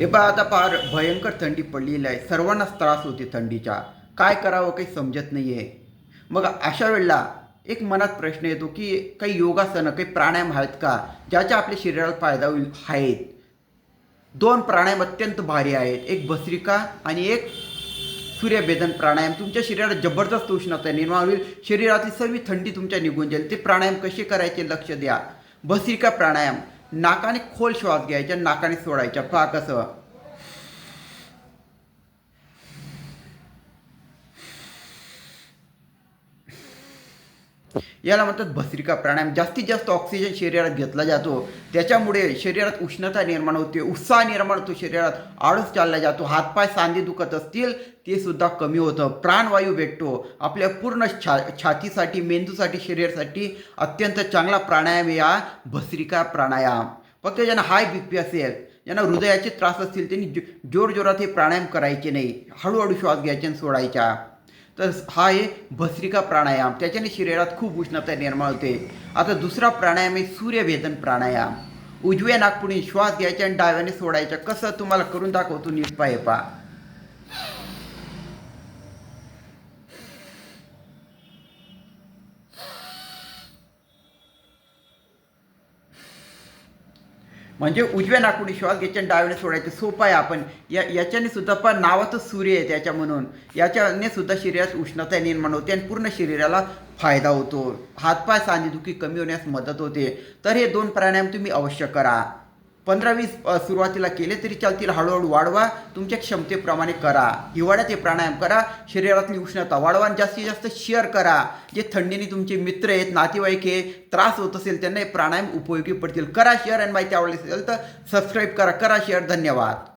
हे पहा आता फार भयंकर थंडी पडलेली आहे. सर्वांनाच त्रास होते थंडीचा. काय करावं काही समजत नाही आहे. मग अशा वेळेला एक मनात प्रश्न येतो की काही योगासनं, काही प्राणायाम आहेत का ज्याचा आपल्या शरीराला फायदा होईल? आहेत. दोन प्राणायाम अत्यंत भारी आहेत. एक भस्त्रिका आणि एक सूर्यभेदन प्राणायाम. तुमच्या शरीरात जबरदस्त उष्णता निर्माण होईल. शरीरातली सर्व थंडी तुमच्या निघून जाईल. ते प्राणायाम कसे करायचे लक्ष द्या. भस्त्रिका प्राणायाम, नाकाने खोल श्वास घ्यायचा, नाकाने सोडायचा. पहा कसं. याला म्हणतात भस्त्रिका प्राणायाम. जास्तीत जास्त ऑक्सिजन शरीरात घेतला जातो, त्याच्यामुळे शरीरात उष्णता निर्माण होते, उत्साह निर्माण होतो, शरीरात आळस चालला जातो, हातपाय सांधे दुखत असतील ते सुद्धा कमी होतं, प्राणवायू भेटतो. आपल्या पूर्ण छातीसाठी, मेंदूसाठी, शरीरासाठी अत्यंत चांगला प्राणायाम या भस्त्रिका प्राणायाम. फक्त ज्यांना हाय बी पी असेल, ज्यांना हृदयाचे त्रास असतील, त्यांनी जोरजोरात हे प्राणायाम करायचे नाही. हळूहळू श्वास घ्यायचे आणि सोडायचा. तर हा आहे भस्त्रिका प्राणायाम. त्याच्याने शरीरात खूप उष्णता निर्माण होते. आता दुसरा प्राणायाम आहे सूर्यभेदन प्राणायाम. उजव्या नाकपुडीने श्वास घ्यायचा आणि डाव्याने सोडायचा. कसं तुम्हाला करून दाखवतो, नीट पहा. म्हणजे उजव्या नाकपुडी श्वास घ्यायचे आणि डाव्याने सोडायचे. सोपं आहे. आपण याच्याने सुद्धा पण नावातच सूर्य आहे त्याच्या, म्हणून याच्याने सुद्धा शरीरात उष्णता निर्माण होते आणि पूर्ण शरीराला फायदा होतो. हातपाय सांधेदुखी कमी होण्यास मदत होते. तर हे दोन प्राणायाम तुम्ही अवश्य करा. 15-20 सुरुवातीला केले तरी चालतील. हळूहळू वाढवा, तुमच्या क्षमतेप्रमाणे करा. हिवाळ्यात हे प्राणायाम करा. शरीरातली उष्णता वाढवा आणि जास्तीत जास्त शेअर करा. जे थंडीने तुमचे मित्र आहेत, नातेवाईक हे त्रास होत असेल, त्यांना हे प्राणायाम उपयोगी पडतील. करा शेअर. आणि माहिती आवडली असेल तर सबस्क्राईब करा. करा शेअर. धन्यवाद.